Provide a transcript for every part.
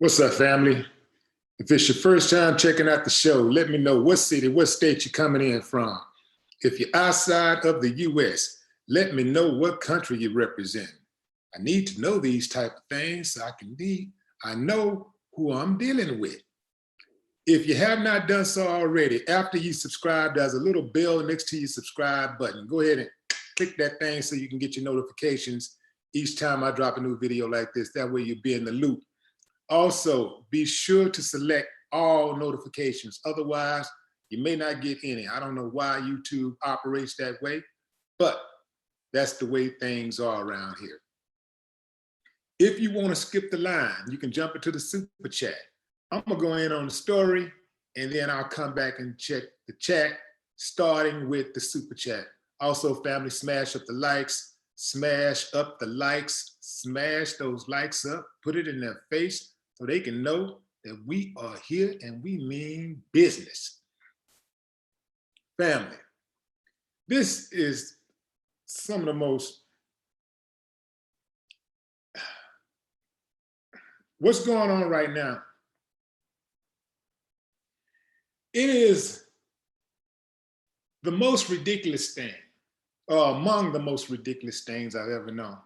What's up, family? If it's your first time checking out the show, let me know what city, what state you're coming in from. If you're outside of the US, let me know what country you represent. I need to know these type of things so I know who I'm dealing with. If you have not done so already, after you subscribe, there's a little bell next to your subscribe button. Go ahead and click that thing so you can get your notifications each time I drop a new video like this. That way you'll be in the loop. Also, be sure to select all notifications. Otherwise, you may not get any. I don't know why YouTube operates that way, but that's the way things are around here. If you want to skip the line, you can jump into the super chat. I'm going to go in on the story, and then I'll come back and check the chat, starting with the super chat. Also, family, smash up the likes, smash those likes up, put it in their face, so they can know that we are here and we mean business. Family, this is some of the most, what's going on right now? It is the most ridiculous thing, or among the most ridiculous things I've ever known.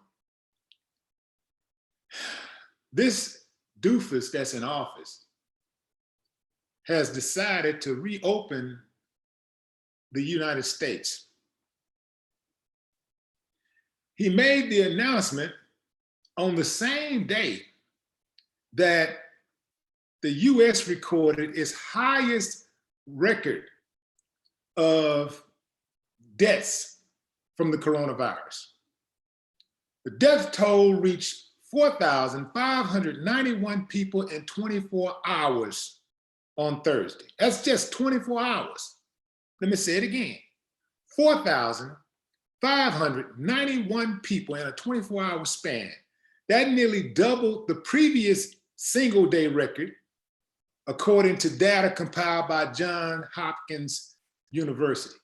This doofus that's in office has decided to reopen the United States. He made the announcement on the same day that the US recorded its highest record of deaths from the coronavirus. The death toll reached 4,591 people in 24 hours on Thursday. That's just 24 hours. Let me say it again. 4,591 people in a 24-hour span. That nearly doubled the previous single-day record, according to data compiled by Johns Hopkins University.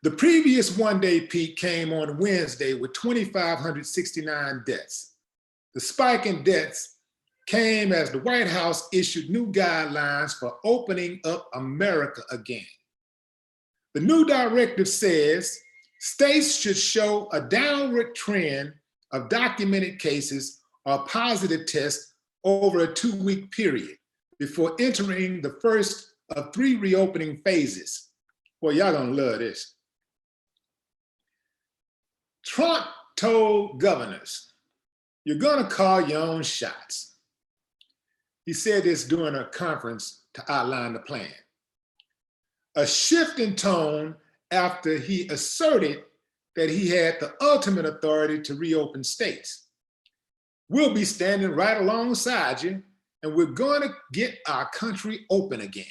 The previous one-day peak came on Wednesday with 2,569 deaths. The spike in deaths came as the White House issued new guidelines for opening up America again. The new directive says states should show a downward trend of documented cases or positive tests over a 2-week period before entering the first of 3 reopening phases. Boy, y'all gonna love this. Trump told governors, you're gonna call your own shots. He said this during a conference to outline the plan. A shift in tone after he asserted that he had the ultimate authority to reopen states. We'll be standing right alongside you, and we're gonna get our country open again.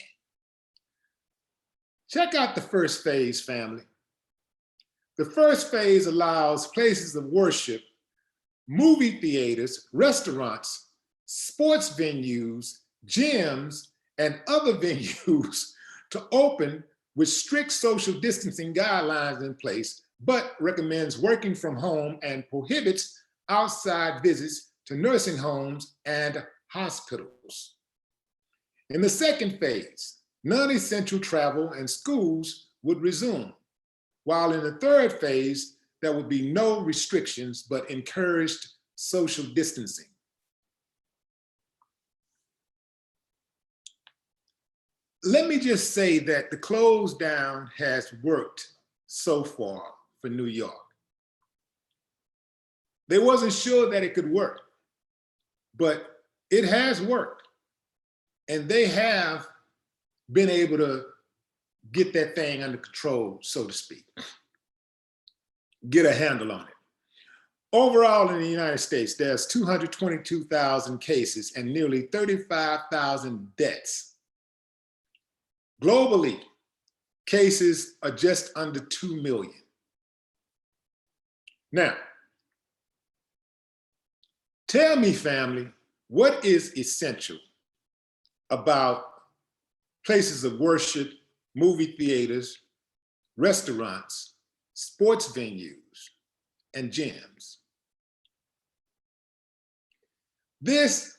Check out the first phase, family. The first phase allows places of worship, movie theaters, restaurants, sports venues, gyms, and other venues to open with strict social distancing guidelines in place, but recommends working from home and prohibits outside visits to nursing homes and hospitals. In the second phase, non-essential travel and schools would resume, while in the third phase, there would be no restrictions but encouraged social distancing. Let me just say that the close down has worked so far for New York. They wasn't sure that it could work, but it has worked. And they have been able to get that thing under control, so to speak. Get a handle on it. Overall in the United States, there's 222,000 cases and nearly 35,000 deaths. Globally, cases are just under 2 million. Now, tell me, family, what is essential about places of worship, movie theaters, restaurants, sports venues, and gyms? This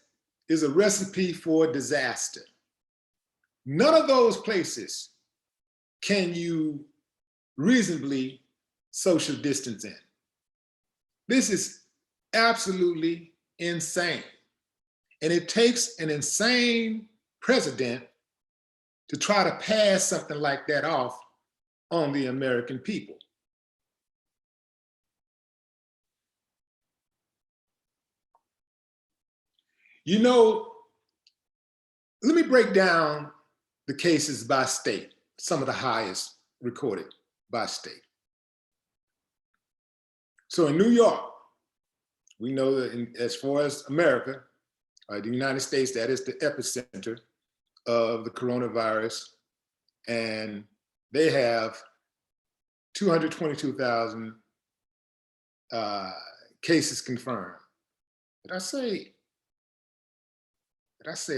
is a recipe for disaster. None of those places can you reasonably social distance in. This is absolutely insane. And it takes an insane president to try to pass something like that off on the American people. You know, let me break down the cases by state, some of the highest recorded by state. So in New York, we know that as far as America, the United States, that is the epicenter of the coronavirus, and they have 222,000 cases confirmed. Did I say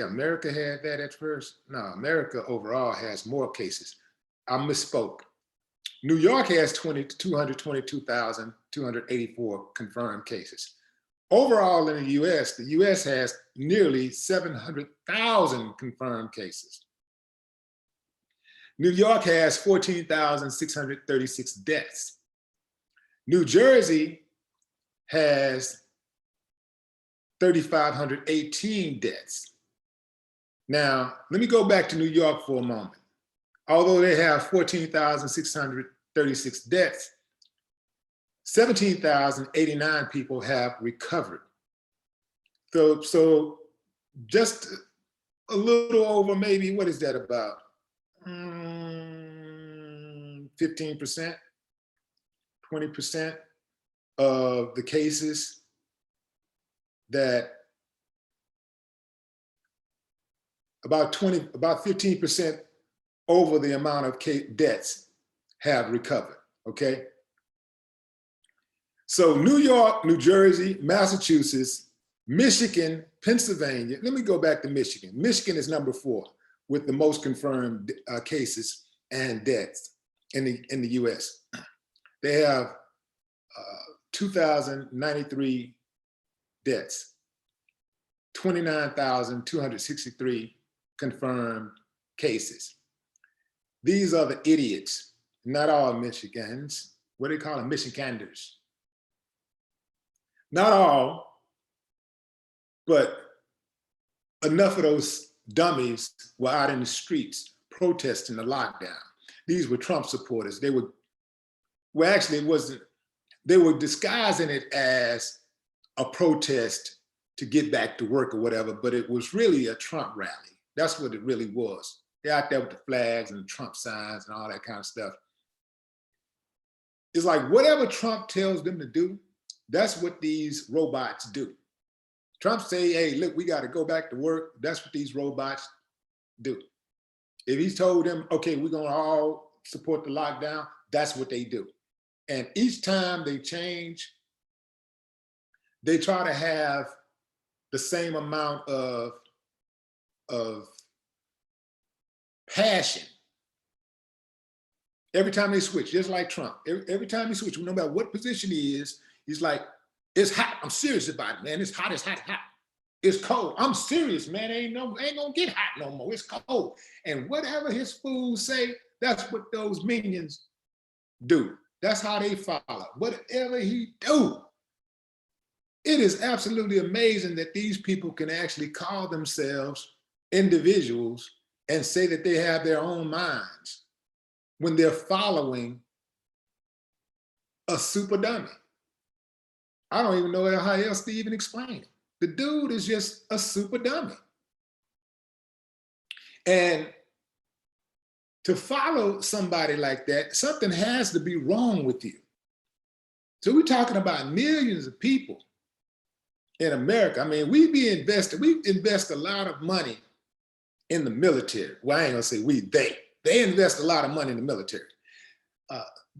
America had that at first? No, America overall has more cases. I misspoke. New York has 222,284 confirmed cases. Overall in the US has nearly 700,000 confirmed cases. New York has 14,636 deaths. New Jersey has 3,518 deaths. Now, let me go back to New York for a moment. Although they have 14,636 deaths, 17,089 people have recovered. So just a little over, maybe, what is that about? 15%, 20% of the cases that about 15% over the amount of deaths have recovered, okay? So New York, New Jersey, Massachusetts, Michigan, Pennsylvania. Let me go back to Michigan. Michigan is number 4 with the most confirmed cases and deaths in the US. They have 2,093 deaths, 29,263 confirmed cases. These are the idiots, not all Michigans. What do they call them? Michiganders. Not all, but enough of those dummies were out in the streets protesting the lockdown. These were Trump supporters. They were, well, actually it wasn't, they were disguising it as a protest to get back to work or whatever, but it was really a Trump rally. That's what it really was. They're out there with the flags and the Trump signs and all that kind of stuff. It's like whatever Trump tells them to do, that's what these robots do. Trump say, hey, look, we got to go back to work. That's what these robots do. If he's told them, okay, we're going to all support the lockdown, that's what they do. And each time they change, they try to have the same amount of passion every time they switch, just like Trump. Every time he switches, no matter what position he is, he's like, it's hot. I'm serious about it, man. It's hot, it's hot, hot. It's cold. I'm serious, man. Ain't gonna get hot no more. It's cold. And whatever his fools say, that's what those minions do. That's how they follow. Whatever he do. It is absolutely amazing that these people can actually call themselves individuals and say that they have their own minds when they're following a super dummy. I don't even know how else to even explain it. The dude is just a super dummy. And to follow somebody like that, something has to be wrong with you. So we're talking about millions of people in America. I mean, we invest a lot of money in the military. Well, I ain't gonna say they invest a lot of money in the military.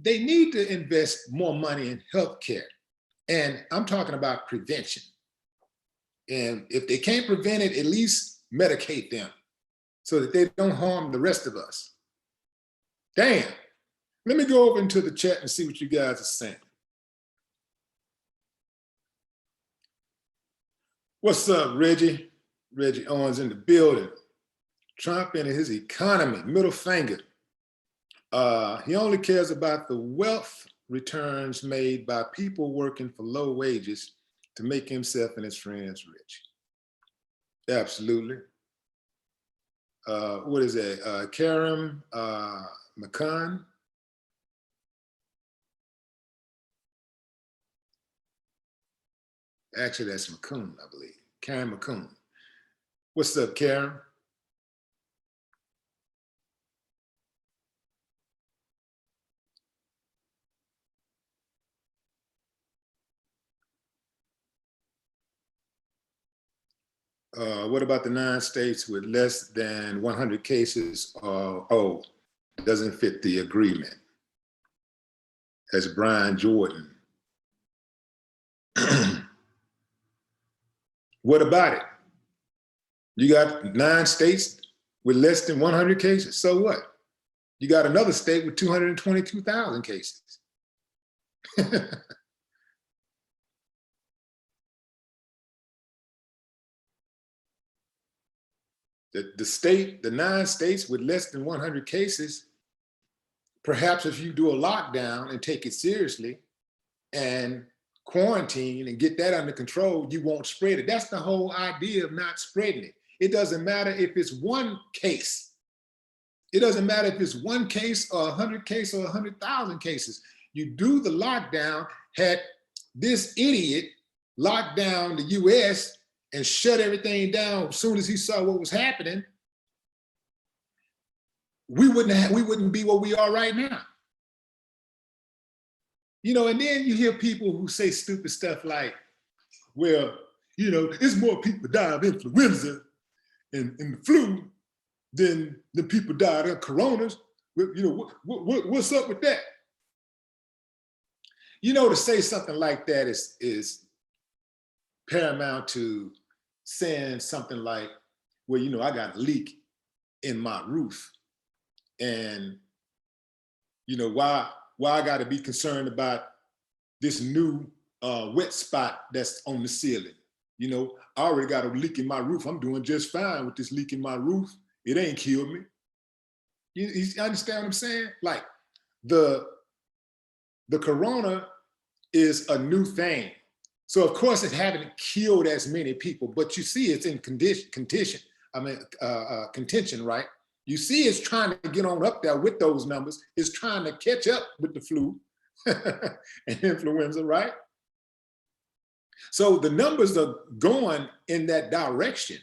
They need to invest more money in healthcare. And I'm talking about prevention. And if they can't prevent it, at least medicate them so that they don't harm the rest of us. Damn. Let me go over into the chat and see what you guys are saying. What's up, Reggie? Reggie Owens in the building. Trump and his economy, middle finger. He only cares about the wealth returns made by people working for low wages to make himself and his friends rich. Absolutely. What is that? Karim McCann. Actually, that's McCoon, I believe. Karen McCoon. What's up, Karen? What about the 9 states with less than 100 cases? Doesn't fit the agreement. That's Brian Jordan. What about it? You got 9 states with less than 100 cases. So what? You got another state with 222,000 cases. The 9 states with less than 100 cases, perhaps if you do a lockdown and take it seriously and quarantine and get that under control, you won't spread it. That's the whole idea of not spreading it. It doesn't matter if it's 1 case. It doesn't matter if it's 1 case or 100 cases or 100,000 cases. You do the lockdown. Had this idiot locked down the US and shut everything down as soon as he saw what was happening, we wouldn't be where we are right now. You know, and then you hear people who say stupid stuff like, well, you know, it's more people die of influenza and the flu than people died of coronas. You know, what's up with that? You know, to say something like that is paramount to saying something like, well, you know, I got a leak in my roof. And, you know, why I got to be concerned about this new wet spot that's on the ceiling? You know, I already got a leak in my roof. I'm doing just fine with this leak in my roof. It ain't killed me. You understand what I'm saying? Like the corona is a new thing. So of course it haven't killed as many people, but you see it's in contention, right? You see it's trying to get on up there with those numbers. It's trying to catch up with the flu and influenza, right? So the numbers are going in that direction,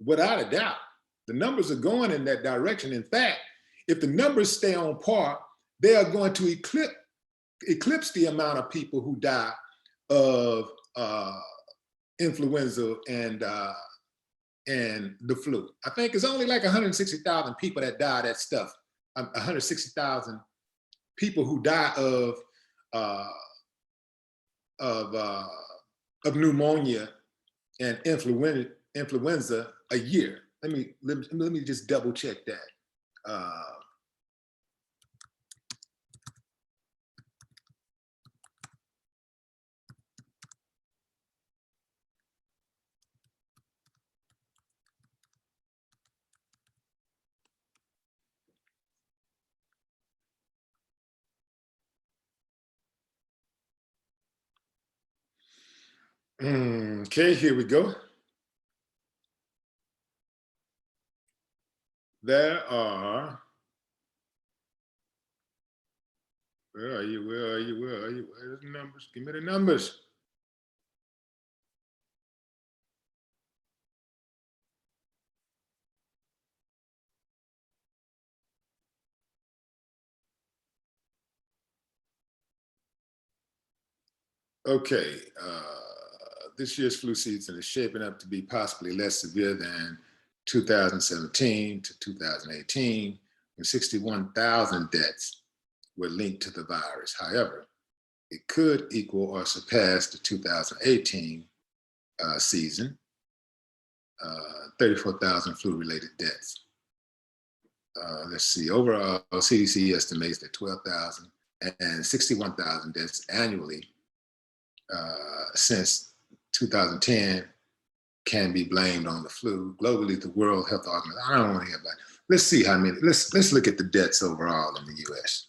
without a doubt. The numbers are going in that direction. In fact, if the numbers stay on par, they are going to eclipse the amount of people who die of influenza and the flu. I think it's only like 160,000 people that die of that stuff. 160,000 people who die of pneumonia and influenza a year. Let me just double check that. Okay, here we go. There are, where are you? Where's the numbers? Give me the numbers. Okay, this year's flu season is shaping up to be possibly less severe than 2017 to 2018, when 61,000 deaths were linked to the virus. However, it could equal or surpass the 2018 season, 34,000 flu-related deaths. Let's see, overall, CDC estimates that 12,000 and 61,000 deaths annually since 2010 can be blamed on the flu. Globally, the World Health Organization, I don't want to hear about it. Let's see how many, let's look at the deaths overall in the US.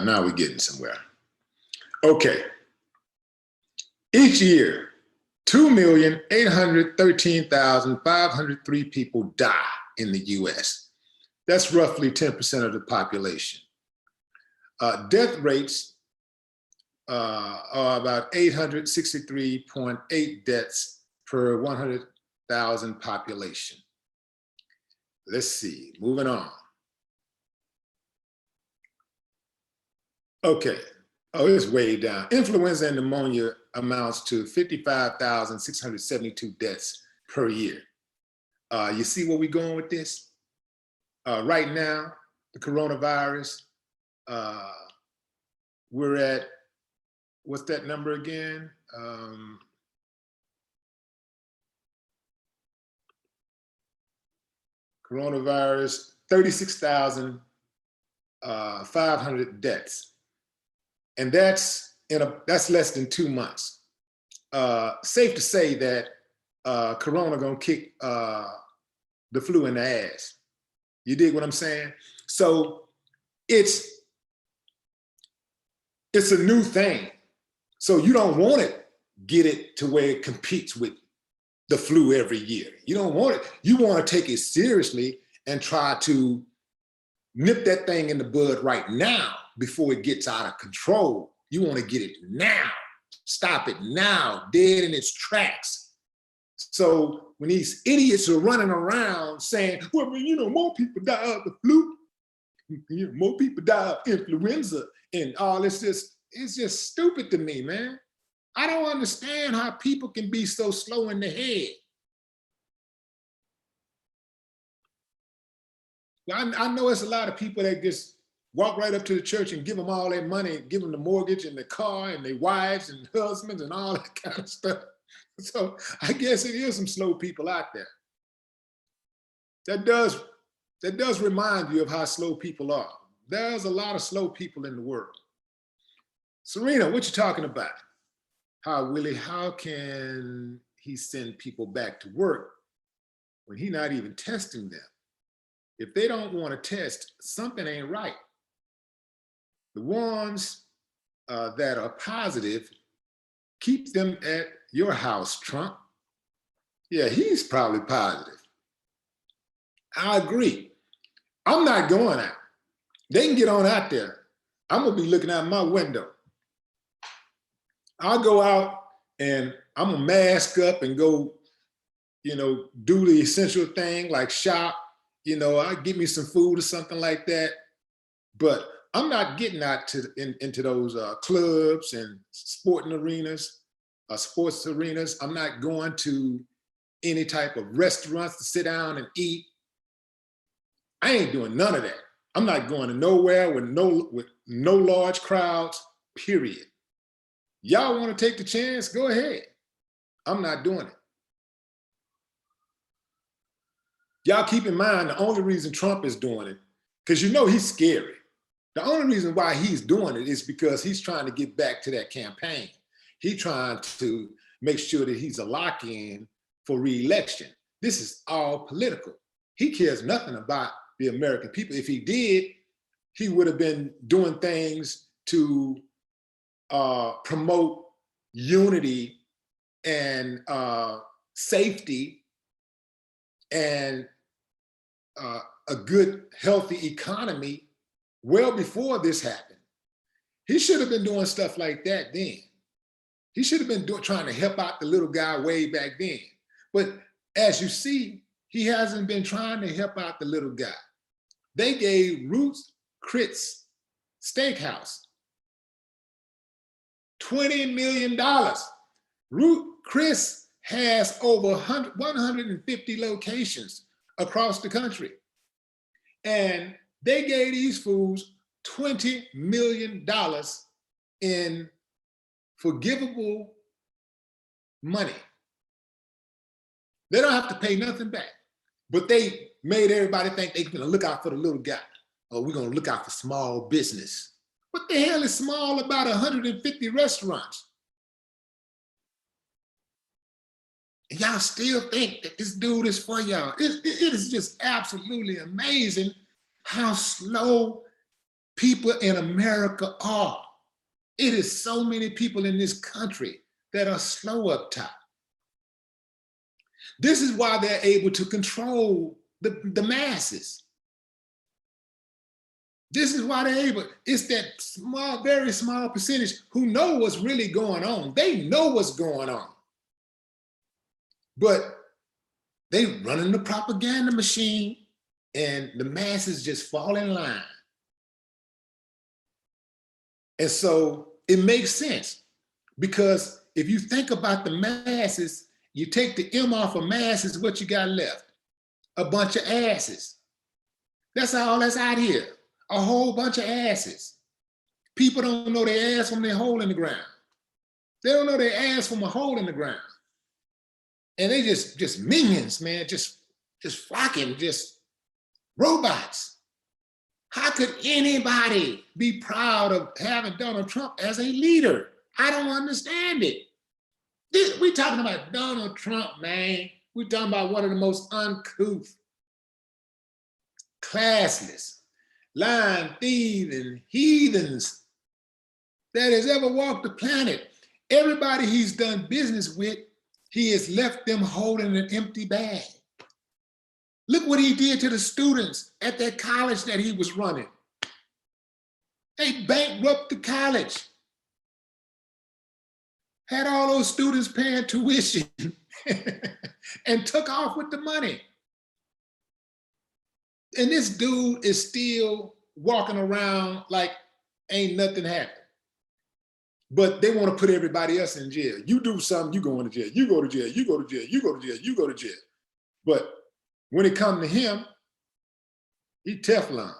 Now we're getting somewhere. Okay. Each year, 2,813,503 people die in the US. That's roughly 10% of the population. Death rates are about 863.8 deaths per 100,000 population. Let's see, moving on. Okay, oh, it's way down. Influenza and pneumonia amounts to 55,672 deaths per year. You see where we're going with this? Right now, the coronavirus, we're at, what's that number again? Coronavirus, 36,500 deaths. And that's less than 2 months. Safe to say that Corona gonna kick the flu in the ass. You dig what I'm saying? So it's a new thing. So you don't want to get it to where it competes with the flu every year. You don't want it. You want to take it seriously and try to nip that thing in the bud right now before it gets out of control. You want to get it now. Stop it now, dead in its tracks. So when these idiots are running around saying, well, you know, more people die of the flu, you know, more people die of influenza and all this, it's just stupid to me, man. I don't understand how people can be so slow in the head. I know it's a lot of people that just walk right up to the church and give them all their money, give them the mortgage and the car and their wives and husbands and all that kind of stuff. So I guess it is some slow people out there. That does remind you of how slow people are. There's a lot of slow people in the world. Serena, what you talking about? Willie, how can he send people back to work when he's not even testing them? If they don't want to test, something ain't right. The ones that are positive, keep them at your house, Trump. Yeah, he's probably positive. I agree. I'm not going out. They can get on out there. I'm gonna be looking out my window. I'll go out and I'm gonna mask up and go, you know, do the essential thing like shop, you know, I get me some food or something like that. But I'm not getting out into those clubs and sporting arenas, sports arenas. I'm not going to any type of restaurants to sit down and eat. I ain't doing none of that. I'm not going to nowhere with no large crowds, period. Y'all want to take the chance? Go ahead. I'm not doing it. Y'all keep in mind, the only reason Trump is doing it, because you know he's scary. The only reason why he's doing it is because he's trying to get back to that campaign. He's trying to make sure that he's a lock-in for re-election. This is all political. He cares nothing about the American people. If he did, he would have been doing things to promote unity and safety and a good, healthy economy well before this happened. He should have been doing stuff like that then. He should have been trying to help out the little guy way back then. But as you see, he hasn't been trying to help out the little guy. They gave Ruth's Chris Steakhouse $20 million. Ruth Chris has over 150 locations across the country. And they gave these fools $20 million in forgivable money. They don't have to pay nothing back, but they made everybody think they're gonna look out for the little guy, or we're gonna look out for small business. What the hell is small about 150 restaurants? And y'all still think that this dude is for y'all. It is just absolutely amazing how slow people in America are. It is so many people in this country that are slow up top. This is why they're able to control the masses. This is why they're able, it's that small, very small percentage who know what's really going on. They know what's going on. But they running the propaganda machine and the masses just fall in line. And so it makes sense, because if you think about the masses, you take the M off of masses, what you got left? A bunch of asses. That's all that's out here. A whole bunch of asses. People don't know their ass from their hole in the ground. They don't know their ass from a hole in the ground. And they just minions, man, just flocking, just robots. How could anybody be proud of having Donald Trump as a leader? I don't understand it. We talking about Donald Trump, man. We're talking about one of the most uncouth, classless, lying, thieving, heathens that has ever walked the planet. Everybody he's done business with, he has left them holding an empty bag. Look what he did to the students at that college that he was running. They bankrupted the college. Had all those students paying tuition and took off with the money. And this dude is still walking around like ain't nothing happened. But they want to put everybody else in jail. You do something, you go into jail. You go to jail, you go to jail, you go to jail, you go to jail. But when it comes to him, he Teflon.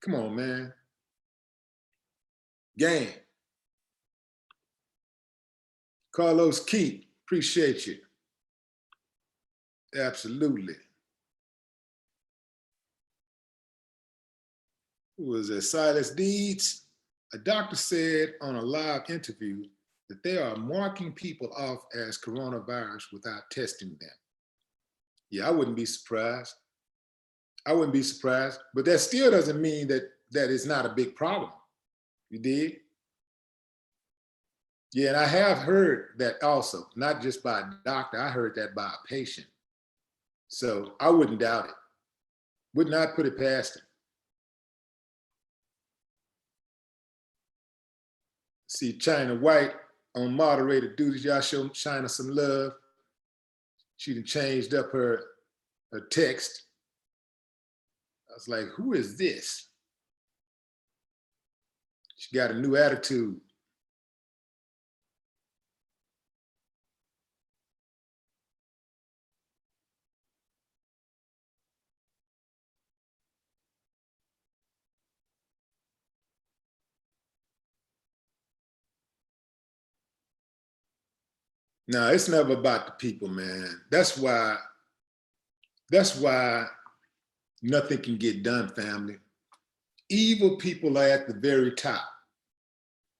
Come on, man. Gang. Carlos Keith, appreciate you. Absolutely. Who was it? Silas Deeds. A doctor said on a live interview that they are marking people off as coronavirus without testing them. Yeah, I wouldn't be surprised. I wouldn't be surprised, but that still doesn't mean that it's not a big problem. You did? Yeah, and I have heard that also, not just by a doctor, I heard that by a patient. So I wouldn't doubt it. Would not put it past him. See China White on moderator duties. Y'all show China some love. She done changed up her text. I was like, who is this? She got a new attitude. No, it's never about the people, man. That's why nothing can get done, family. Evil people are at the very top.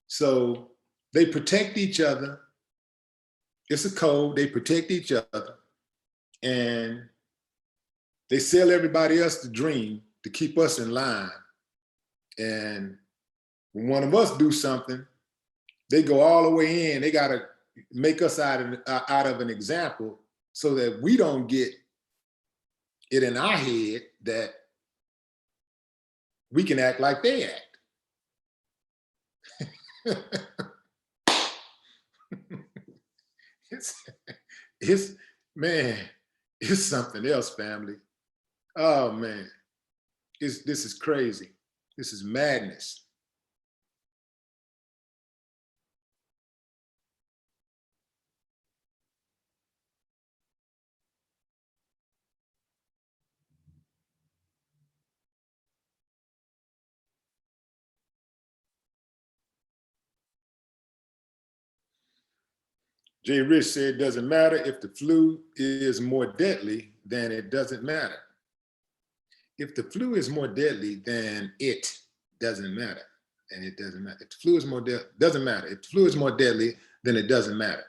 So they protect each other. It's a code. They protect each other. And they sell everybody else the dream to keep us in line. And when one of us do something, they go all the way in. They got to make us out of an example so that we don't get it in our head that we can act like they act. it's man, it's something else, family. Oh man, this is crazy. This is madness. Jay Rich said, it doesn't matter if the flu is more deadly, then it doesn't matter. if the flu is more deadly, then it doesn't matter. And it doesn't matter. If the flu is more deadly, doesn't matter. If the flu is more deadly, then it doesn't matter.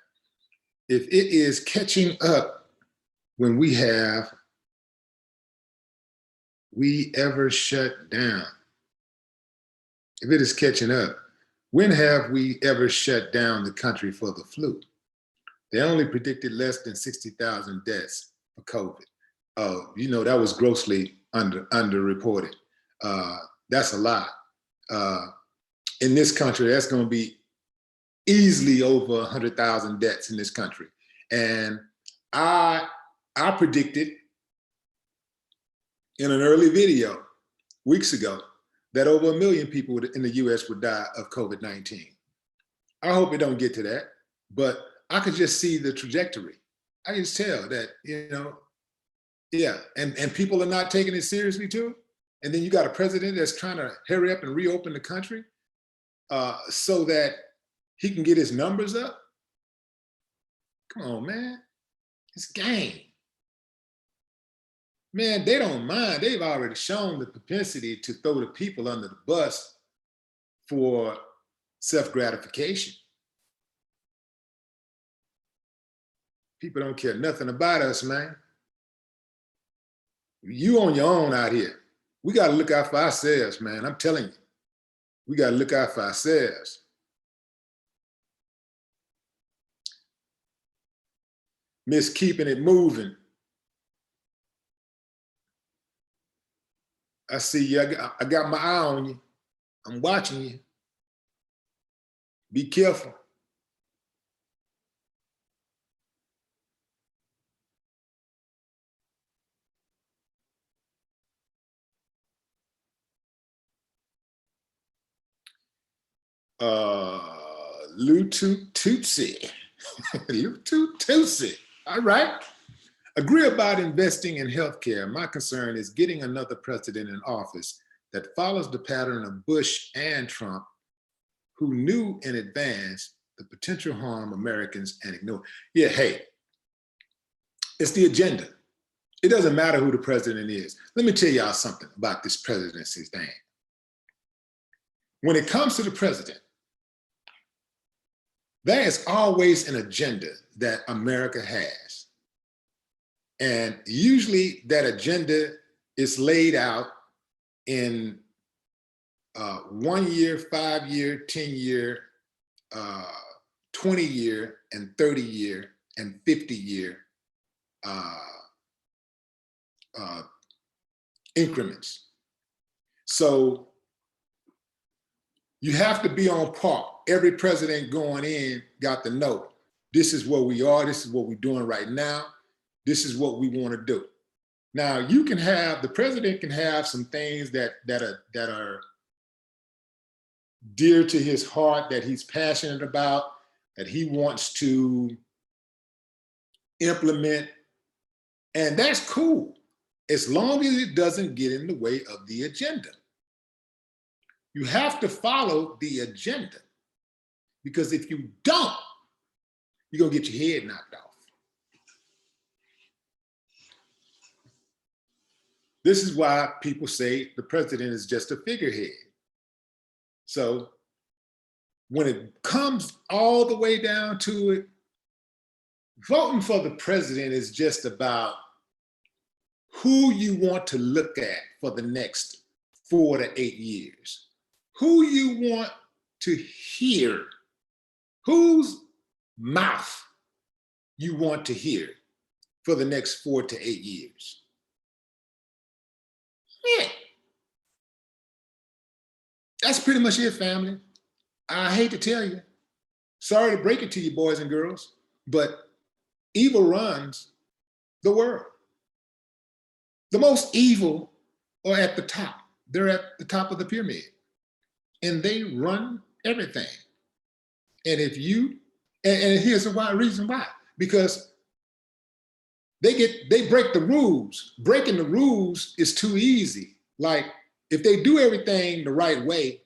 If it is catching up when we ever shut down? If it is catching up, when have we ever shut down the country for the flu? They only predicted less than 60,000 deaths for COVID. That was grossly underreported. That's a lot. In this country, that's going to be easily over 100,000 deaths in this country. And I predicted in an early video weeks ago that over 1 million people in the US would die of COVID-19. I hope it don't get to that, but I could just see the trajectory. I can just tell that, yeah, and people are not taking it seriously too. And then you got a president that's trying to hurry up and reopen the country so that he can get his numbers up. Come on, man, it's game. Man, they don't mind. They've already shown the propensity to throw the people under the bus for self-gratification. People don't care nothing about us, man. You on your own out here. We got to look out for ourselves, man. I'm telling you, we got to look out for ourselves. Miss Keeping It Moving. I see you. I got my eye on you. I'm watching you. Be careful. Lutu Tutsi. Lutu Tutsi. All right. Agree about investing in healthcare. My concern is getting another president in office that follows the pattern of Bush and Trump, who knew in advance the potential harm Americans and ignored. Yeah, hey, it's the agenda. It doesn't matter who the president is. Let me tell y'all something about this presidency thing. When it comes to the president, there is always an agenda that America has. And usually that agenda is laid out in 1 year, 5 year, 10 year, 20 year, and 30 year, and 50 year increments. So you have to be on par. Every president going in got to know, this is where we are, this is what we're doing right now, this is what we want to do. Now you can have, the president can have some things that are dear to his heart, that he's passionate about, that he wants to implement, and that's cool, as long as it doesn't get in the way of the agenda. You have to follow the agenda, because if you don't, you're gonna get your head knocked off. This is why people say the president is just a figurehead. So when it comes all the way down to it, voting for the president is just about who you want to look at for the next 4 to 8 years, who you want to hear, whose mouth you want to hear for the next 4 to 8 years. Yeah. That's pretty much it, family. I hate to tell you, sorry to break it to you, boys and girls, but evil runs the world. The most evil are at the top. They're at the top of the pyramid, and they run everything. And if you, and here's the reason why, because they break the rules. Breaking the rules is too easy. Like, if they do everything the right way,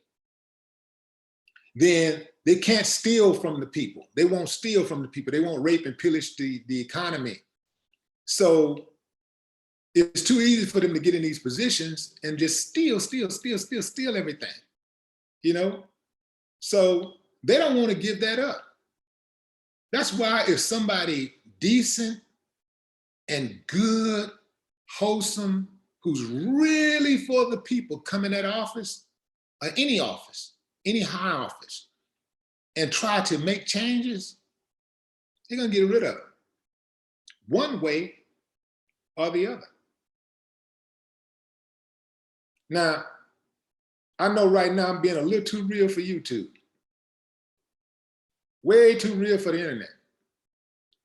then they can't steal from the people. They won't steal from the people. They won't rape and pillage the economy. So it's too easy for them to get in these positions and just steal everything, you know? So they don't want to give that up. That's why if somebody decent and good, wholesome, who's really for the people come in that office, or any high office, and try to make changes, they're gonna get rid of it one way or the other. Now, I know right now I'm being a little too real for YouTube. Way too real for the internet.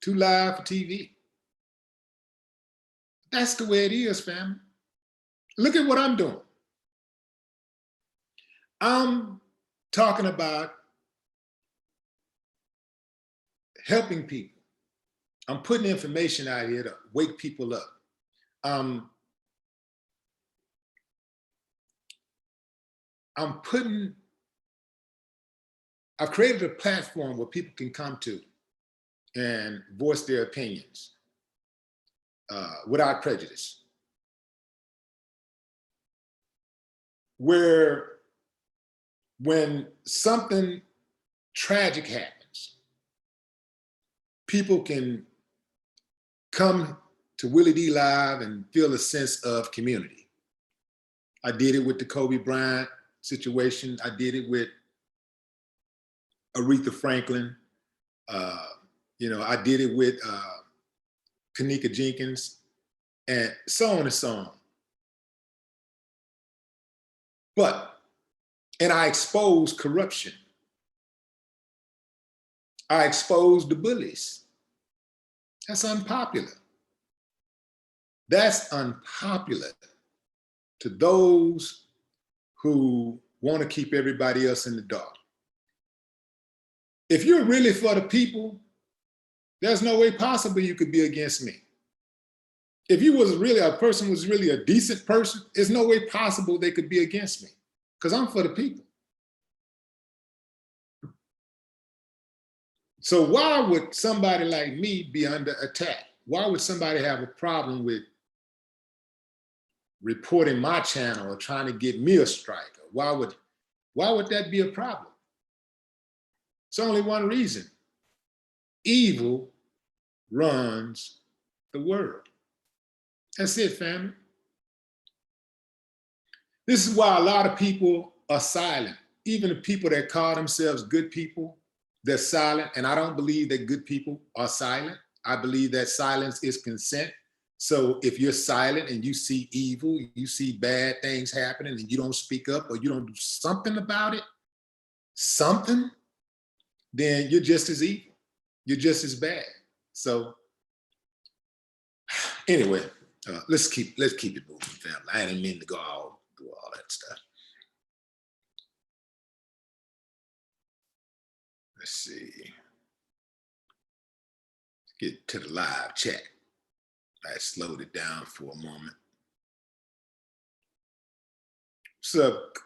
Too live for TV. That's the way it is, family. Look at what I'm doing. I'm talking about helping people. I'm putting information out here to wake people up. I've created a platform where people can come to and voice their opinions without prejudice. Where when something tragic happens, people can come to WillieDLive and feel a sense of community. I did it with the Kobe Bryant situation. I did it with Aretha Franklin. I did it with Kanika Jenkins, and so on and so on. And I exposed corruption. I exposed the bullies. That's unpopular. That's unpopular to those who want to keep everybody else in the dark. If you're really for the people, there's no way possible you could be against me. If you was really a person was really a decent person, there's no way possible they could be against me, because I'm for the people. So why would somebody like me be under attack? Why would somebody have a problem with reporting my channel or trying to get me a strike? Why would that be a problem? It's only one reason. Evil runs the world. That's it, family. This is why a lot of people are silent. Even the people that call themselves good people, they're silent. And I don't believe that good people are silent. I believe that silence is consent. So if you're silent and you see evil, you see bad things happening and you don't speak up or you don't do something about it, then you're just as evil. You're just as bad. So anyway, let's keep it moving, family. I didn't mean to go all through all that stuff. Let's see. Get to the live chat. I slowed it down for a moment. What's up?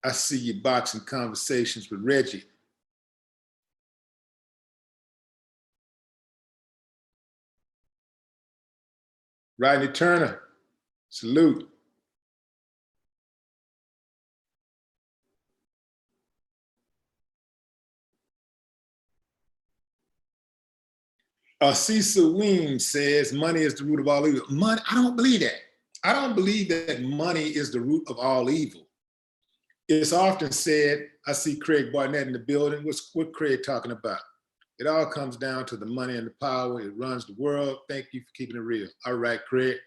I see you boxing conversations with Reggie. Rodney Turner, salute. Cecil Weems says money is the root of all evil. Money, I don't believe that. I don't believe that money is the root of all evil. It's often said, I see Craig Barnett in the building. What Craig talking about? It all comes down to the money and the power. It runs the world. Thank you for keeping it real. All right, Craig.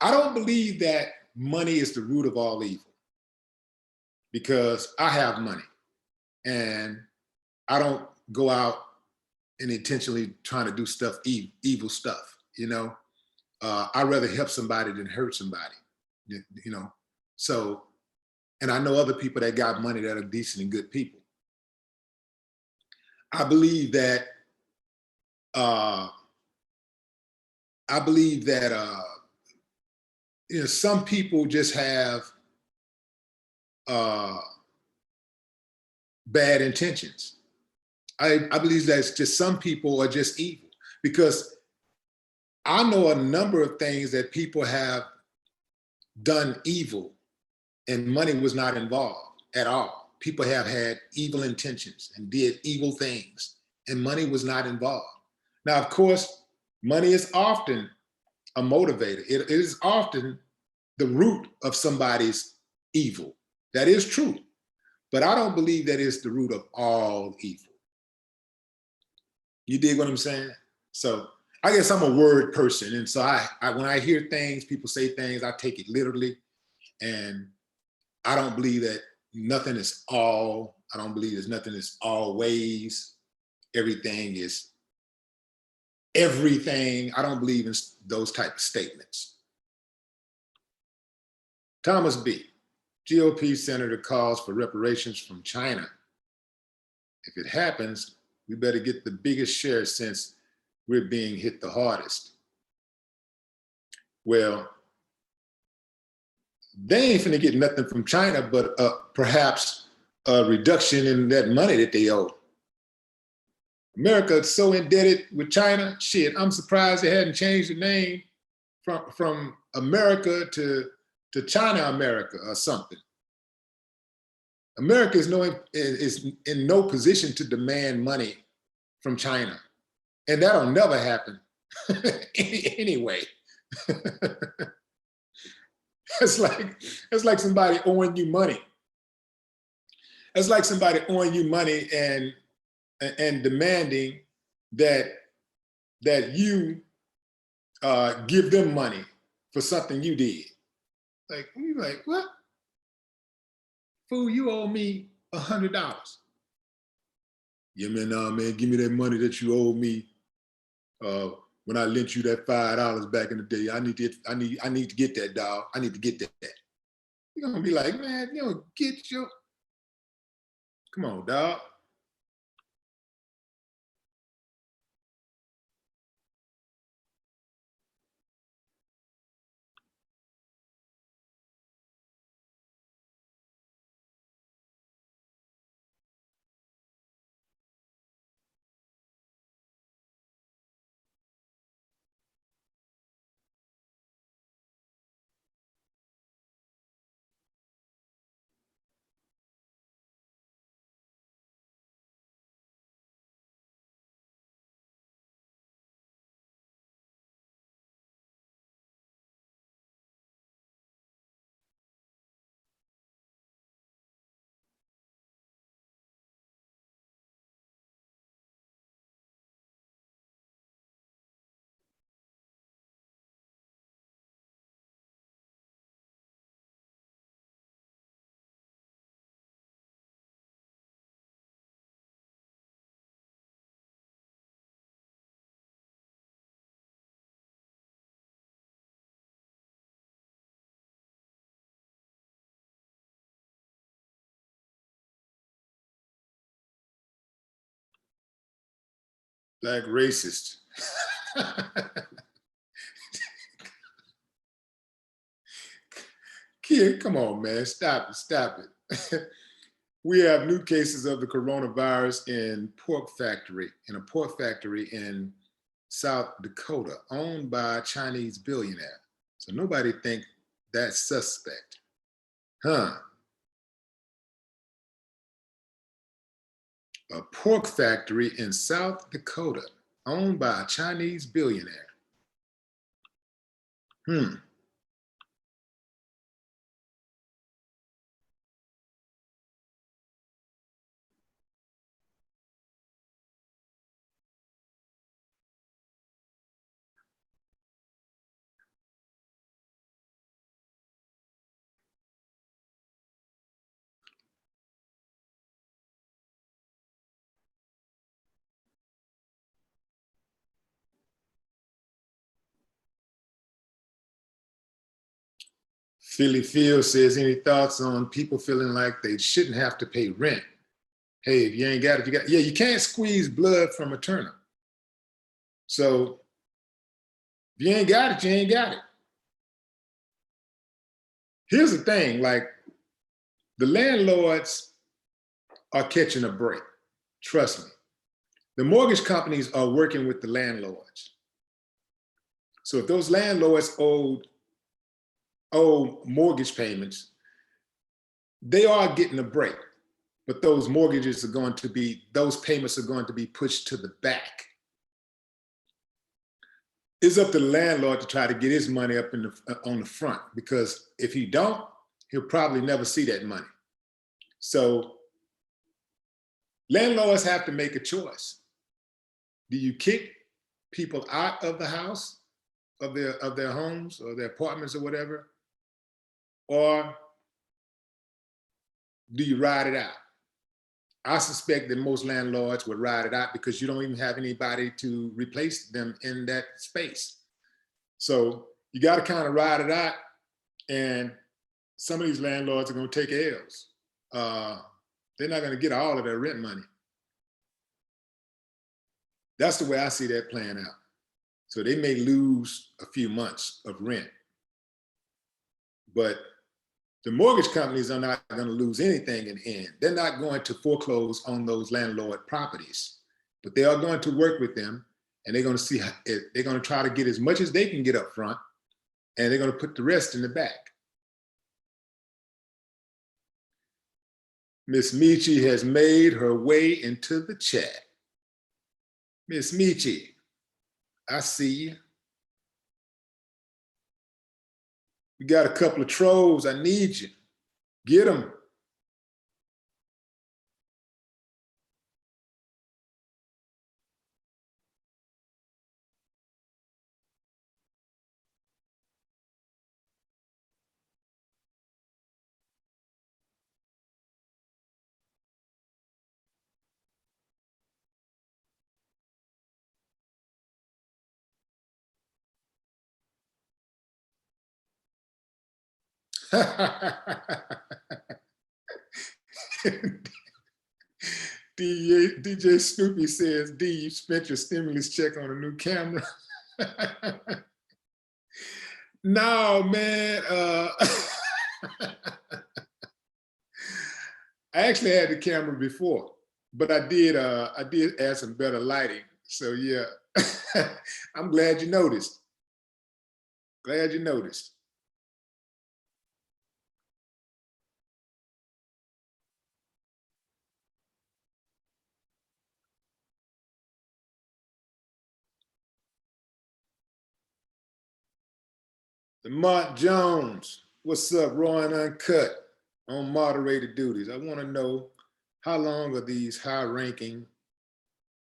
I don't believe that money is the root of all evil, because I have money and I don't go out and intentionally trying to do stuff, evil stuff, you know? I'd rather help somebody than hurt somebody, you know? So, and I know other people that got money that are decent and good people. I believe that, you know, some people just have bad intentions. I believe that it's just some people are just evil, because I know a number of things that people have done evil and money was not involved at all. People have had evil intentions and did evil things and money was not involved. Now, of course, money is often a motivator. It is often the root of somebody's evil. That is true. But I don't believe that is the root of all evil. You dig what I'm saying? So I guess I'm a word person. And so I when I hear things, people say things, I take it literally. And I don't believe that nothing is all. I don't believe there's nothing is always. Everything is everything. I don't believe in those type of statements. Thomas B. GOP senator calls for reparations from China. If it happens, we better get the biggest share since we're being hit the hardest. Well, they ain't finna get nothing from China, but perhaps a reduction in that money that they owe. America is so indebted with China. Shit, I'm surprised they hadn't changed the name from America to China America or something. America is in no position to demand money from China. And that'll never happen anyway. It's like somebody owing you money. It's like somebody owing you money and demanding that you give them money for something you did. Like, you're like, what? Fool, you owe me $100. Yeah, man, nah, man, give me that money that you owe me when I lent you that $5 back in the day. I need to get that, dog. I need to get that. You're gonna be like, man, you don't get your, come on, dog. Black racist. Kid, come on, man, stop it. We have new cases of the coronavirus in a pork factory in South Dakota, owned by a Chinese billionaire. So nobody think that's suspect. Huh. A pork factory in South Dakota, owned by a Chinese billionaire. Philly Phil says, any thoughts on people feeling like they shouldn't have to pay rent? Hey, if you ain't got it, you got it. Yeah, you can't squeeze blood from a turnip. So if you ain't got it, you ain't got it. Here's the thing, like, the landlords are catching a break. Trust me. The mortgage companies are working with the landlords. So if those landlords owe mortgage payments, they are getting a break, but those mortgages are going to be, those payments are going to be pushed to the back. It's up to the landlord to try to get his money up in on the front, because if he don't, he'll probably never see that money. So landlords have to make a choice. Do you kick people out of the house, of their homes or their apartments or whatever? Or do you ride it out? I suspect that most landlords would ride it out, because you don't even have anybody to replace them in that space. So you got to kind of ride it out, and some of these landlords are going to take L's. They're not going to get all of their rent money. That's the way I see that playing out. So they may lose a few months of rent, but the mortgage companies are not going to lose anything in the end. They're not going to foreclose on those landlord properties, but they are going to work with them, and they're going to see, they're going to try to get as much as they can get up front, and they're going to put the rest in the back. Miss Michi has made her way into the chat. Miss Michi, I see you. We got a couple of trolls. I need you. Get them. DJ Snoopy says, D, you spent your stimulus check on a new camera. No, man. I actually had the camera before, but I did add some better lighting. So yeah, I'm glad you noticed. Glad you noticed. Lamont Jones, what's up, Raw and Uncut on moderator duties? I want to know, how long are these high-ranking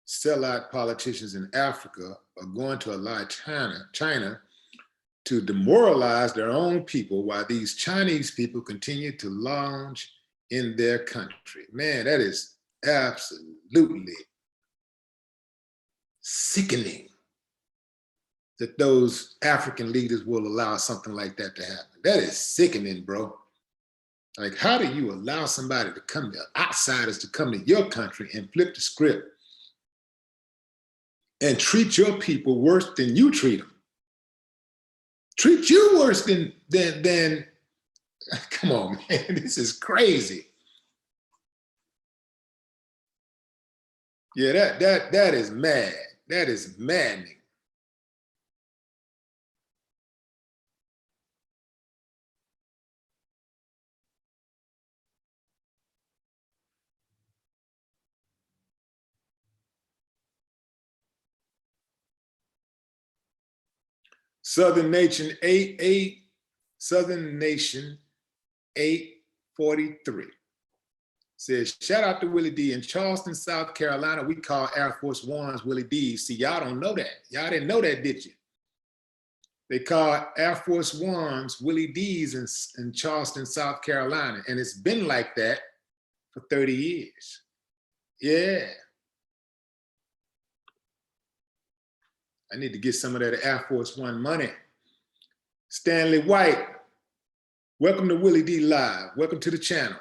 sellout politicians in Africa are going to allow China to demoralize their own people while these Chinese people continue to lounge in their country? Man, that is absolutely sickening that those African leaders will allow something like that to happen. That is sickening, bro. Like, how do you allow somebody to come, outsiders to come to your country and flip the script and treat your people worse than you treat them? Treat you worse than come on, man, this is crazy. Yeah, that is mad. That is maddening. Southern Nation 843 says, shout out to Willie D. In Charleston, South Carolina, we call Air Force Ones Willie D's. See, y'all don't know that. Y'all didn't know that, did you? They call Air Force Ones Willie D's in Charleston, South Carolina. And it's been like that for 30 years. Yeah. I need to get some of that Air Force One money. Stanley White, welcome to WillieDLive. Welcome to the channel.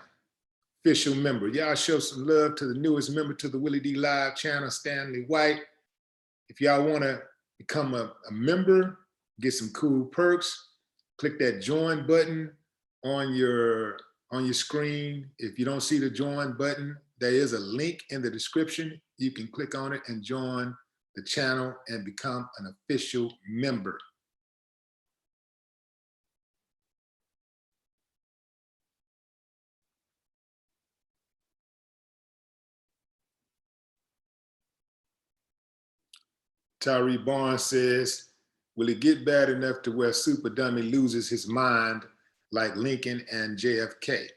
Official member. Y'all show some love to the newest member to the WillieDLive channel, Stanley White. If y'all want to become a member, get some cool perks, click that join button on your screen. If you don't see the join button, there is a link in the description. You can click on it and join the channel and become an official member. Tyree Barnes says, will it get bad enough to where Super Dummy loses his mind like Lincoln and JFK?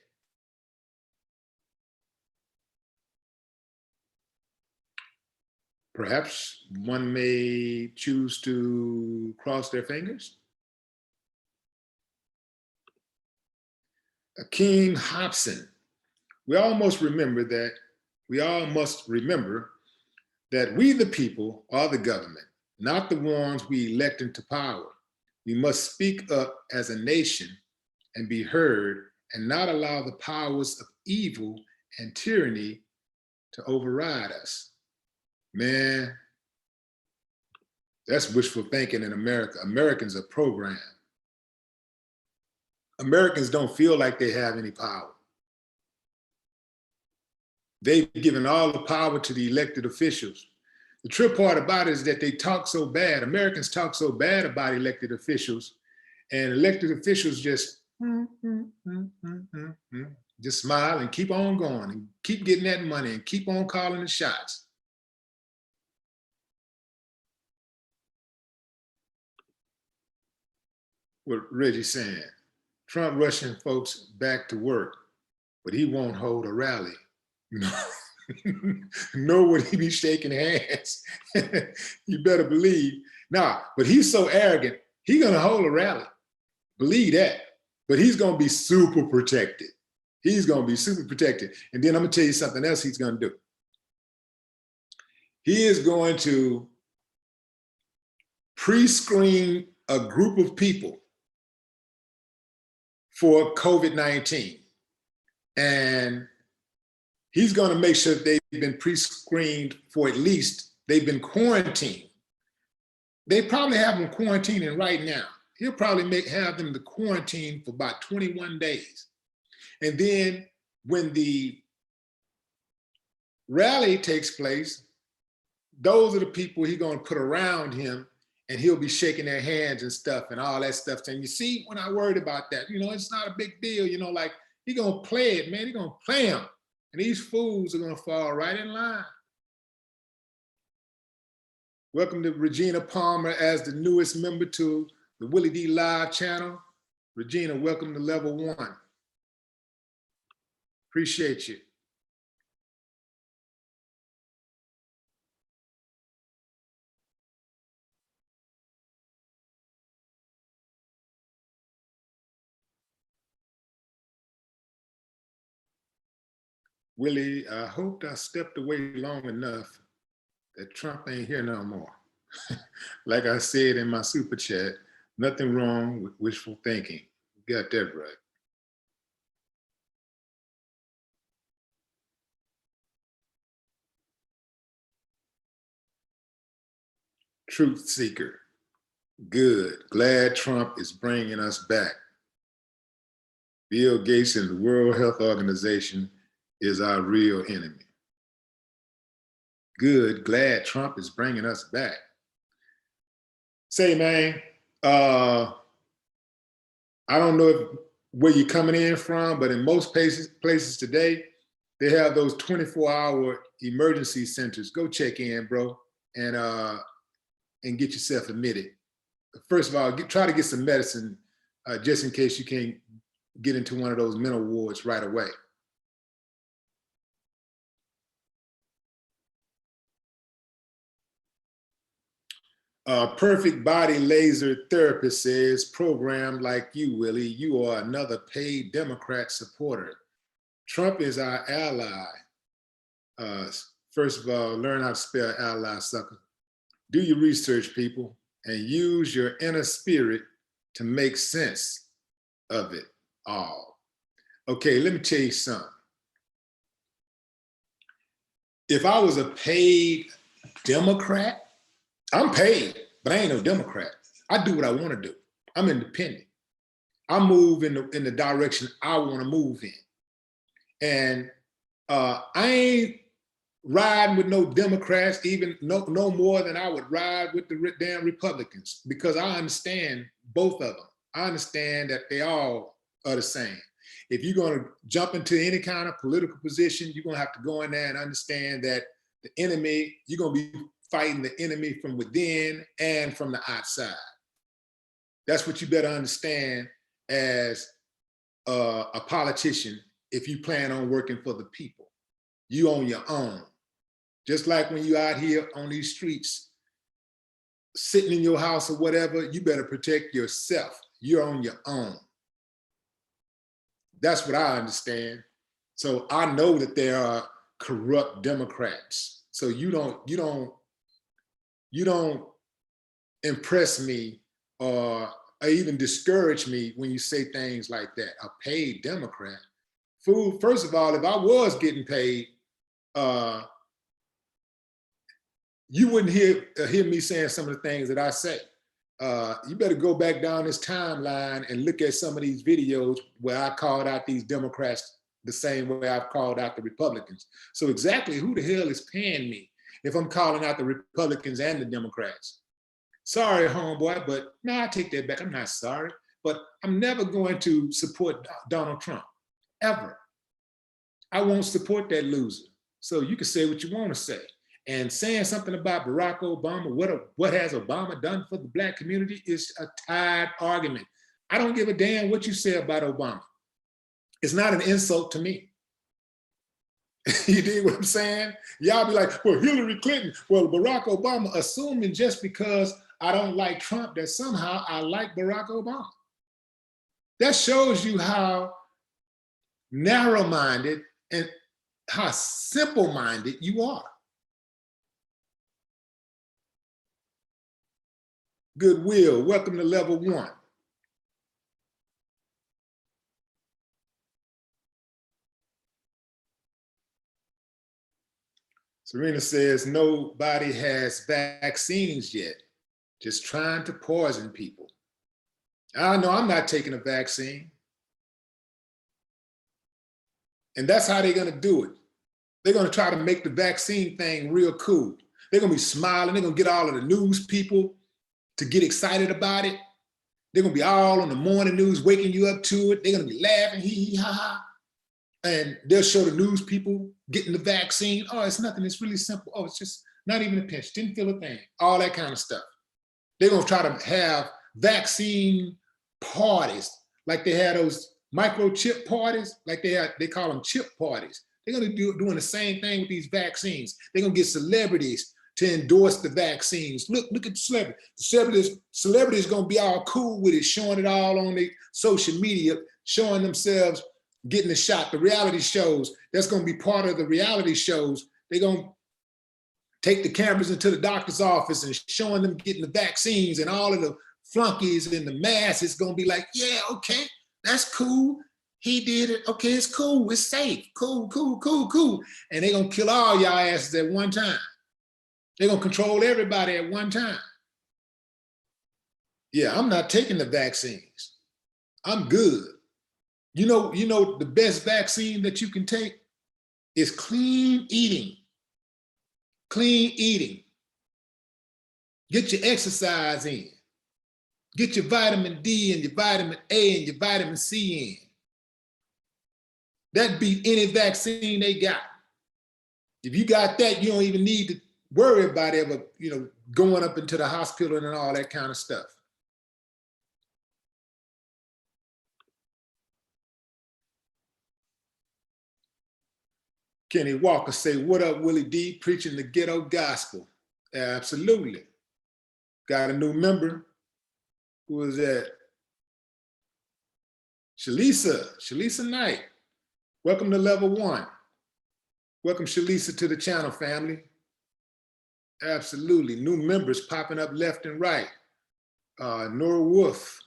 Perhaps one may choose to cross their fingers. Akeem Hobson, we all must remember that we the people are the government, not the ones we elect into power. We must speak up as a nation and be heard and not allow the powers of evil and tyranny to override us. Man, that's wishful thinking in America. Americans are programmed. Americans don't feel like they have any power. They've given all the power to the elected officials. The trip part about it is that they talk so bad. Americans talk so bad about elected officials, and elected officials just smile and keep on going and keep getting that money and keep on calling the shots. What Reggie's saying, Trump rushing folks back to work, but he won't hold a rally. Nor would he be shaking hands. You better believe. Nah, but he's so arrogant, he's gonna hold a rally. Believe that. But he's gonna be super protected. He's gonna be super protected. And then I'm gonna tell you something else he's gonna do. He is going to pre-screen a group of people for COVID-19. And he's going to make sure that they've been pre-screened for at least, they've been quarantined. They probably have them quarantining right now. He'll probably have them to quarantine for about 21 days. And then when the rally takes place, those are the people he's going to put around him, and he'll be shaking their hands and stuff and all that stuff. And you see, we're not worried about that. You know, it's not a big deal. You know, like, he's going to play it, man. He's going to play them. And these fools are going to fall right in line. Welcome to Regina Palmer as the newest member to the WillieDLive channel. Regina, welcome to level 1. Appreciate you. Willie, I hoped I stepped away long enough that Trump ain't here no more. Like I said in my super chat, nothing wrong with wishful thinking. You got that right. Truth seeker, good. Glad Trump is bringing us back. Bill Gates and the World Health Organization is our real enemy. Good, glad Trump is bringing us back. Say, man, I don't know where you're coming in from, but in most places today, they have those 24-hour emergency centers. Go check in, bro, and get yourself admitted. First of all, try to get some medicine just in case you can't get into one of those mental wards right away. Perfect Body Laser Therapist says, programmed like you, Willie, you are another paid Democrat supporter. Trump is our ally. First of all, learn how to spell ally, sucker. Do your research, people, and use your inner spirit to make sense of it all. Okay, let me tell you something. If I was a paid Democrat, I'm paid, but I ain't no Democrat. I do what I want to do. I'm independent. I move in the direction I want to move in. And I ain't riding with no Democrats, even no more than I would ride with the damn Republicans, because I understand both of them. I understand that they all are the same. If you're going to jump into any kind of political position, you're going to have to go in there and understand that the enemy, you're going to be fighting the enemy from within and from the outside. That's what you better understand as a politician if you plan on working for the people. You on your own. Just like when you out here on these streets, sitting in your house or whatever, you better protect yourself. You're on your own. That's what I understand. So I know that there are corrupt Democrats. So you don't impress me or even discourage me when you say things like that. A paid Democrat. Fool, first of all, if I was getting paid, you wouldn't hear me saying some of the things that I say. You better go back down this timeline and look at some of these videos where I called out these Democrats the same way I've called out the Republicans. So exactly who the hell is paying me if I'm calling out the Republicans and the Democrats? Sorry, homeboy, but no, I take that back. I'm not sorry, but I'm never going to support Donald Trump, ever. I won't support that loser. So you can say what you want to say. And saying something about Barack Obama, what has Obama done for the Black community is a tired argument. I don't give a damn what you say about Obama. It's not an insult to me. You dig what I'm saying? Y'all be like, well, Hillary Clinton, well, Barack Obama, assuming just because I don't like Trump that somehow I like Barack Obama. That shows you how narrow-minded and how simple-minded you are. Goodwill, welcome to level 1. Serena says, nobody has vaccines yet, just trying to poison people. I know I'm not taking a vaccine. And that's how they're gonna do it. They're gonna try to make the vaccine thing real cool. They're gonna be smiling, they're gonna get all of the news people to get excited about it. They're gonna be all on the morning news, waking you up to it. They're gonna be laughing, hee hee ha ha. And they'll show the news people getting the vaccine. Oh, it's nothing, it's really simple. Oh, it's just not even a pinch, didn't feel a thing. All that kind of stuff. They're gonna try to have vaccine parties, like they had those microchip parties, like they call them chip parties. They're gonna be doing the same thing with these vaccines. They're gonna get celebrities to endorse the vaccines. Look at the celebrity. The celebrities gonna be all cool with it, showing it all on their social media, showing themselves getting the shot. The reality shows, that's gonna be part of the reality shows. They're gonna take the cameras into the doctor's office and showing them getting the vaccines, and all of the flunkies and the masses gonna be like, yeah, okay, that's cool. He did it, okay, it's cool, it's safe, cool, cool, cool, cool. And they're gonna kill all y'all asses at one time. They're gonna control everybody at one time. Yeah, I'm not taking the vaccines. I'm good. You know the best vaccine that you can take is clean eating. Clean eating. Get your exercise in. Get your vitamin D and your vitamin A and your vitamin C in. That beat any vaccine they got. If you got that, you don't even need to worry about ever, going up into the hospital and all that kind of stuff. Kenny Walker say, what up, Willie D, preaching the ghetto gospel. Absolutely. Got a new member. Who is that? Shalisa Knight. Welcome to level 1. Welcome, Shalisa, to the channel, family. Absolutely. New members popping up left and right. Nora Wolf.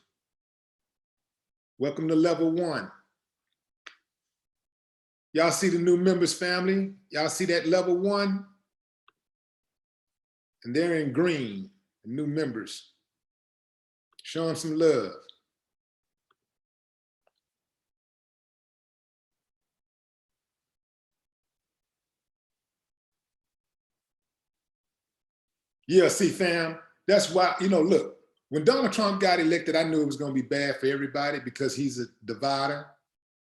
Welcome to level 1. Y'all see the new members, family? Y'all see that level 1? And they're in green, the new members. Show them some love. Yeah, see, fam, that's why, look, when Donald Trump got elected, I knew it was going to be bad for everybody because he's a divider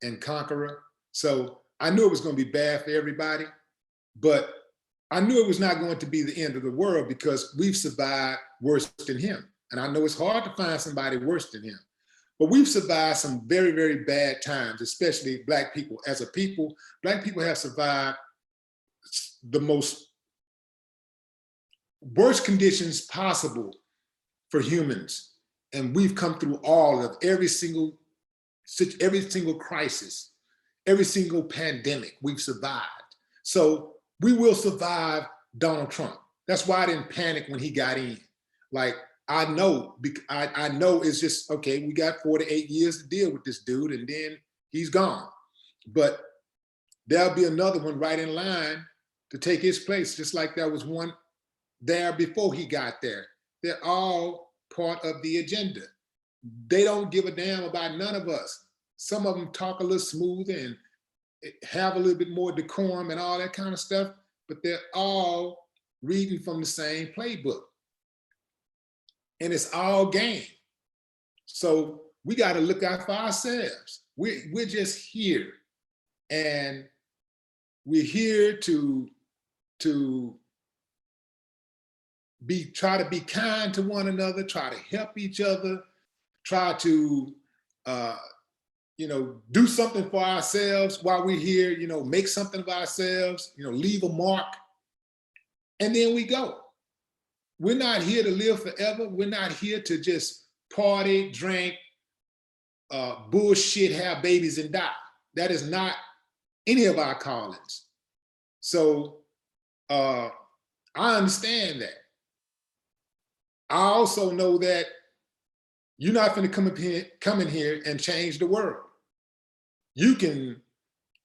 and conqueror. So I knew it was going to be bad for everybody. But I knew it was not going to be the end of the world because we've survived worse than him. And I know it's hard to find somebody worse than him, but we've survived some very, very bad times, especially Black people. As a people, Black people have survived the most worst conditions possible for humans. And we've come through all of every single crisis, every single pandemic, we've survived. So we will survive Donald Trump. That's why I didn't panic when he got in. Like, I know it's just, okay, we got 4 to 8 years to deal with this dude and then he's gone. But there'll be another one right in line to take his place, just like there was one there before he got there. They're all part of the agenda. They don't give a damn about none of us. Some of them talk a little smoother and have a little bit more decorum and all that kind of stuff, but they're all reading from the same playbook. And it's all game. So we got to look out for ourselves. We're just here. And we're here to try to be kind to one another, try to help each other, try to do something for ourselves while we're here, make something of ourselves, leave a mark, and then we go. We're not here to live forever. We're not here to just party, drink, bullshit, have babies and die. That is not any of our callings. So I understand that. I also know that you're not going to come in here and change the world. You can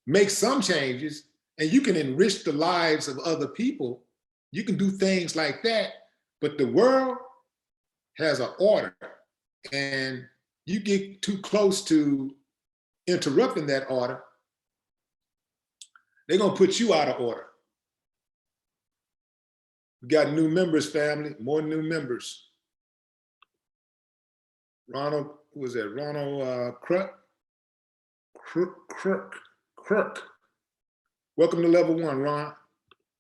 make some changes and you can enrich the lives of other people. You can do things like that, but the world has an order, and you get too close to interrupting that order, they're going to put you out of order. We got new members, family, more new members. Ronald, who was that? Ronald Crook. Welcome to level 1, Ron.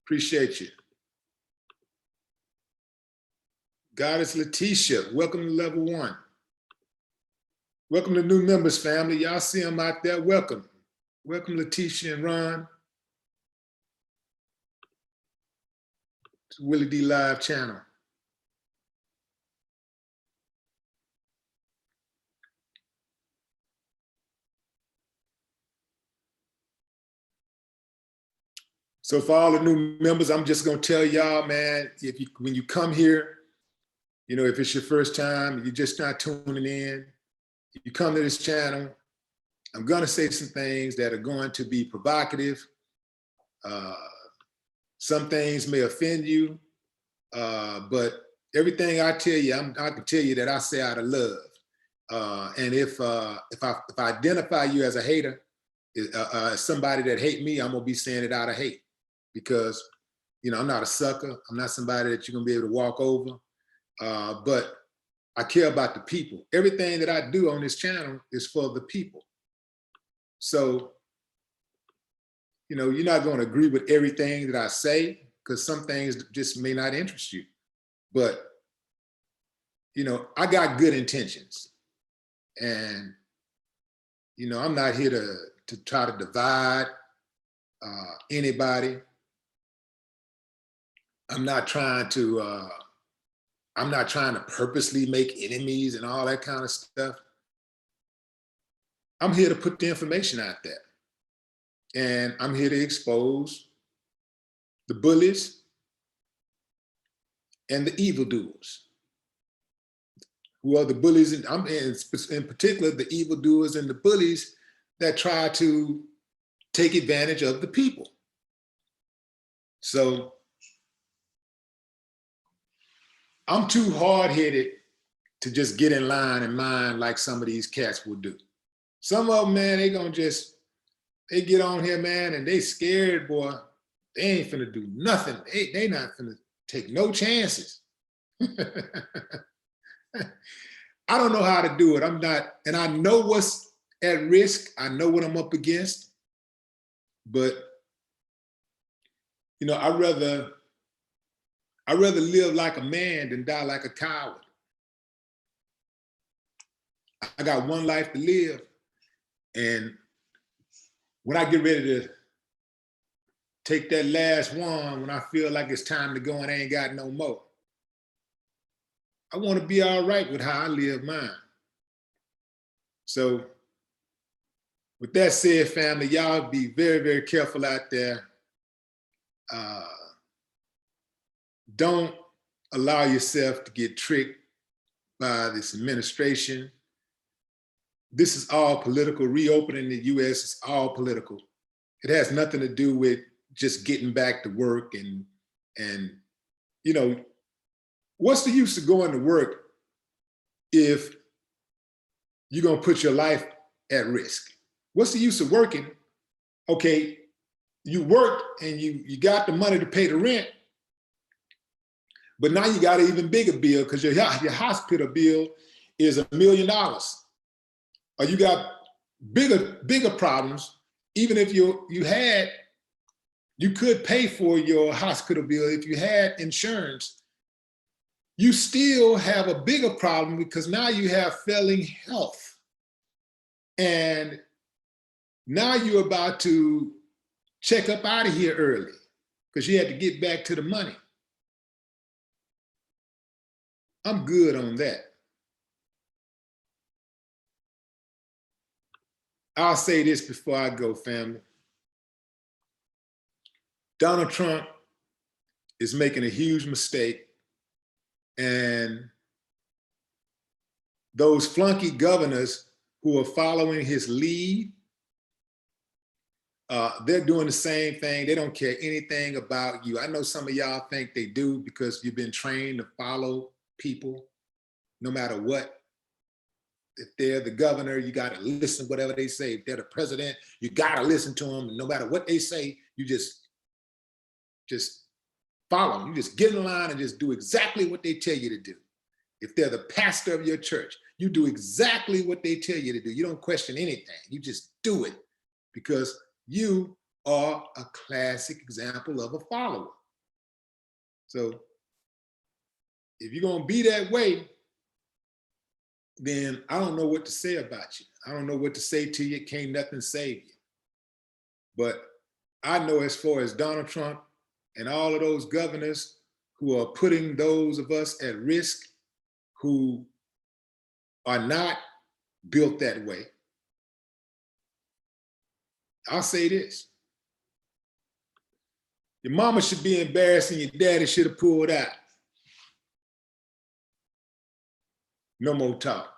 Appreciate you. Goddess Letitia, welcome to level 1. Welcome to new members, family. Y'all see them out there, welcome. Welcome Letitia and Ron to WillieDLive channel. So for all the new members, I'm just gonna tell y'all, man, when you come here, if it's your first time, you're just not tuning in, you come to this channel, I'm gonna say some things that are going to be provocative. Some things may offend you, but everything I tell you, I can tell you that I say out of love. And if I identify you as a hater, somebody that hate me, I'm gonna be saying it out of hate. Because, I'm not a sucker. I'm not somebody that you're gonna be able to walk over, but I care about the people. Everything that I do on this channel is for the people. So, you're not gonna agree with everything that I say, because some things just may not interest you. But, I got good intentions. And, I'm not here to try to divide anybody. I'm not trying to purposely make enemies and all that kind of stuff. I'm here to put the information out there. And I'm here to expose the bullies and the evildoers. Who are the bullies, and I'm in particular the evildoers and the bullies that try to take advantage of the people. So I'm too hard-headed to just get in line and mind like some of these cats will do. Some of them, man, they get on here, man, and they scared, boy. They ain't finna do nothing. They not finna take no chances. I don't know how to do it. I'm not, and I know what's at risk. I know what I'm up against, but You know, I'd rather live like a man than die like a coward. I got one life to live, and when I get ready to take that last one, when I feel like it's time to go and I ain't got no more, I want to be all right with how I live mine. So with that said, family, y'all be very, very careful out there. Don't allow yourself to get tricked by this administration. This is all political. Reopening the US is all political. It has nothing to do with just getting back to work and you know, what's the use of going to work if you're gonna put your life at risk? What's the use of working? Okay, you worked and you got the money to pay the rent, but now you got an even bigger bill because your hospital bill is $1 million. Or you got bigger problems. Even if you could pay for your hospital bill if you had insurance, you still have a bigger problem because now you have failing health. And now you're about to check up out of here early because you had to get back to the money. I'm good on that. I'll say this before I go, family. Donald Trump is making a huge mistake, and those flunky governors who are following his lead, they're doing the same thing. They don't care anything about you. I know some of y'all think they do because you've been trained to follow people no matter what. If they're the governor, you got to listen to whatever they say. If they're the president, you got to listen to them. And no matter what they say, you just follow them. You just get in line and just do exactly what they tell you to do. If they're the pastor of your church, you do exactly what they tell you to do. You don't question anything. You just do it because you are a classic example of a follower. So if you're going to be that way, then I don't know what to say about you. I don't know what to say to you. Can't nothing save you. But I know as far as Donald Trump and all of those governors who are putting those of us at risk who are not built that way, I'll say this. Your mama should be embarrassed and your daddy should have pulled out. No more talk.